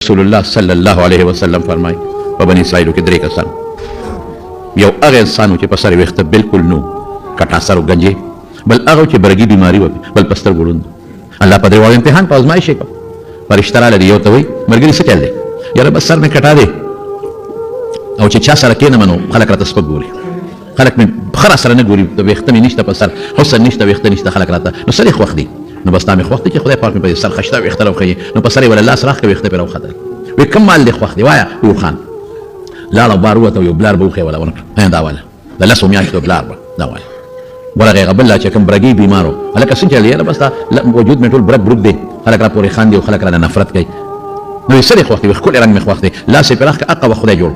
رسول الله صلی الله علیه وسلم فرمای په بنی اسرائیلو کې درې کسان یو هغه انسان چې په سر ویښته بالکل نو کټا سر او گنجې بل هغه چې برګي بیماری و بل پستر ګړوند الله په دې وړ امتحان په ازمایش کې فرشتہ را لري یو ته وي مرګري څه چل دی یاره بس سر مې کټا دی او چې چا سره کېنه منو خلک راته سپک ګوري خلک مې خره سره نه ګوري ویښته مې نشته په سر حسن نشته ویښته نشته خلک راته نو سر یې خوښ دی نو بس تا مې خوښ دی چې خدای پاک مې په سر خشته ویښته راوښیي نو په سر یې ولا لاس راښکه ویښته پرې راوخته وی کوم مال دی خوښ دی وایه وی خان لاړه بار ووته یو بلار به وښیه ولا ورکړه دا واله د لسو میاشتو بلار به دا واله ورغې هغه بل لا چې کوم برګي بیمار و هلکه څه چل یاره بس دا وجود مې ټول برګ برګ دی خلک را پورې خاندي او خلک را نفرت کوي نو یې څه دی خوښ دی وی ښکلی رنګ مې خوښ دی لاس یې پرې راښکه هغه به خدای جوړ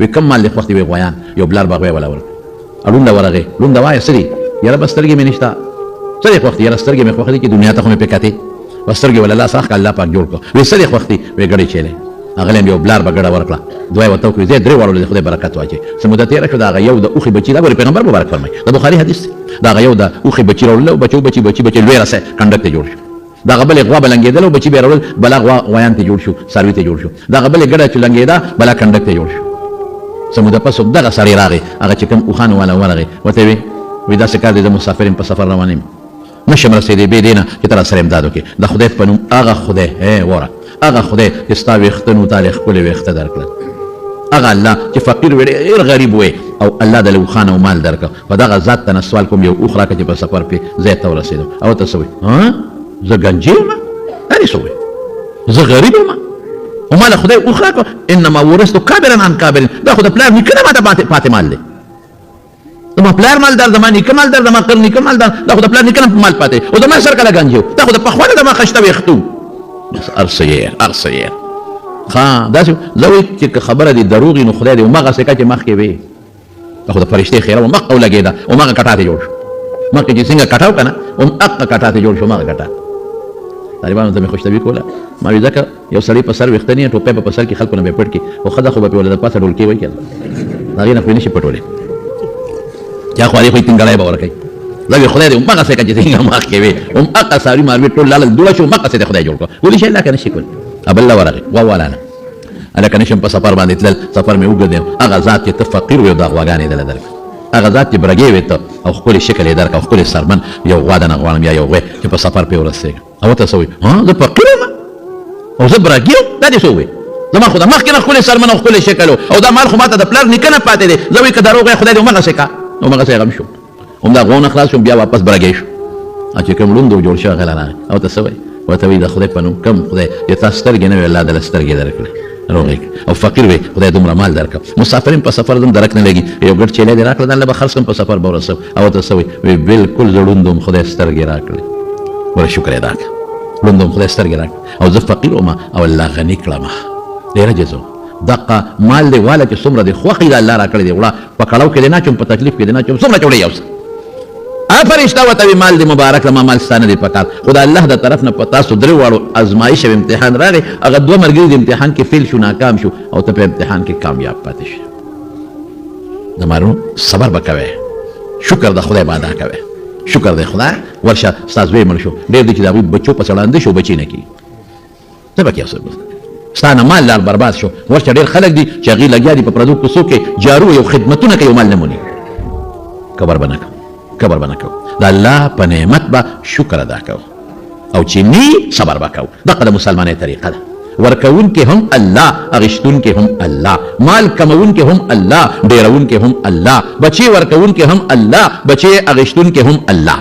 وی کوم مال دی خوښ دی وی غویان یو بلار به غوی ولا ورکړه لونډه ورغې لونډه وایه څه دی یاره بس سترګې مې نشته څه دی خوښ دی یاره سترګې مې خوښ دي چې دنیا ته خو مې پې کتې بس سترګې ولا لاس راښکه الله پاک جوړ کړه وی څه دی خوښ دی وی ګړۍ چیلې هغه یو بلار به ګډه ورکړه دوی ورته وکړي زه درې واړو د خدای برکت واچي څه موده تېره شوه د هغه یو د اوښې بچي دا پیغمبر مبارک فرمایي د بخاري حدیث دی د هغه یو د اوښې بچي راوړل او بچو بچي بچي بچي لوی رسه کنډک ته جوړ شو د هغه بلې غوا به لنګېدل او بچي به یې راوړل بله غوا غویان ته جوړ شو څاروي ته جوړ شو د هغه بلې ګډه چې لنګېده بله کنډک ته جوړ شو څه موده پس دغه سړی راغی هغه چې کوم اوښان والا ورغی ورته وی داسې کار دی زه مسافر یم په سفر روان یم نشم رسېدی بې دې نه چې ته راسره امداد وکړې د خدای په نوم هغه خدای وره هغه خدای چې ستا ویښته نو تا له ښکلې ویښته درکړه هغه الله چې فقیر وې ډېر غریب وې او الله دله اوښان او مال درکړه په دغه ذات ته نه سوال کوم یو اوښ راکړه چې په سفر پې ځای ته ورسېدم او ته څه وایي زه ګنجې یم دا دې څه وایي زه غریب یم او ما له خدای اوښ راکړه انما ورثت کابرا عن کابرین دا خو د پلار نیکه نه ماته پاتې مال دی زما پلار مالدار زما نیکه مالدار زما قر نیکه مالدار دا خو د پلار نیکه نه مال پاتې او زما سر کله ګنجې و دا خو د پخوانه زما خشته ویښته بس ارسیر ها داسې زه وایي چې که خبره دې دروغ وي نو خدای دې همغسې که چې مخکې وې دا خو د فرشتې خیره مخکې ولګېده همغه کټا ته جوړ شو مخکې چې څنګه کټا و که نه همغه کټا ته جوړ شو همغه کټا طالبانو ته مې خوشطبي کوله ما وي ځکه یو سړی په سر ویښته نه ټوپۍ به په سر کښې خلکو نه به یې پټ کړي خو ښځه خو به پرې ولې د پاسه ډولکې وایي که نه د هغې نه خو یې نه شي پټولی چا خو هغې خو یې تنګړی به ورکوي زه وی خدای دې همغسې که چې څنګه مخکې وې همغه څاروي ماروي ټول لاله دوړه شو همغسې دې خدای جوړ کړه ولې شی الله که نه شي کولی بل له ورغې واواله نه هلکه نشم په سفر باندې تلل سفر مې اوږد دی هغه ذات چې ته فقیر وې او دا غواګانې دله درکړه هغه ذات چې برګې وې ته او ښکلې شکل یې درکړه او ښکلې سرمن یو غوا دنه غواړم یا یو غوی چې په سفر پې ورسېږم او ته څه وایي زه فقیر یم او زه برګې یم دا دې څه ووایي زما خو د مخکې نه ښکلې سرمن او ښکلې شکل او دا مال خو ما ته د پلار نیکه نه پاتې دی زه وایي که دا روغ یې خدای دې همغسې که همغسې غم شو همدا غوا نه خلاص شوم بیا واپس برګې شو چې کوم ړوند جوړ شوی هغه راغی او ته څه وایي ورته وایي د خدای په نوم کوم خدای چې تا سترګې نه وي الله دله سترګې درکړې روغې او فقیر وې خدای دومره مال درکړه مسافر یم په سفر دم درک نه لګي یو ګډ چیلی دې راکړه دله به خرڅ کړم په سفر به ورسم او ته څه وایي بلکل زه ړوند وم خدای سترګې راکړې ور شکر ادا کړه ړوند وم خدای سترګې راکړه او زه فقیر وم او الله غني کړم ډېر عجز وم دقه مال دې واله چې څومره دې خوښ د الله راکړی دی وړه په کړاو کې دې نه چوم په تکلیف کې دې نه چوم څومره چوړې یوسه فرشته ورته وي مال دې مبارک زما مال ستا نه دی پکار خو د الله د طرف نه په تاسو درې واړو ازمایش او امتحان راغی هغه دوه ملګري د امتحان کې فیل شو ناکام شو او ته په امتحان کې کامیاب پاتې شو د مارو صبر به کوې شکر د خدای به ادا کوې شکر د خدای ورشه ستا زوی مړ شو ډېر دی چې د هغوی بچو پسې ړانده شو بچي نه کېږي څه به کې ستا نه مال لار برباد شو ورشه ډېر خلک دي چې هغوی لګیا دي په پردو کوڅو کې جارو یو خدمتونه کوي یو مال نه موني کبر به نه کوو کبر به نه کوو د الله په نعمت به شکر ادا کوو او چې نی صبر به کوو دغه د مسلمانۍ طریقه ده ورکوونکې هم الله اغشتونکې هم الله مال کمونکې هم الله ډېرونکې هم الله بچې ورکوونکې هم الله بچې اغشتونکې هم الله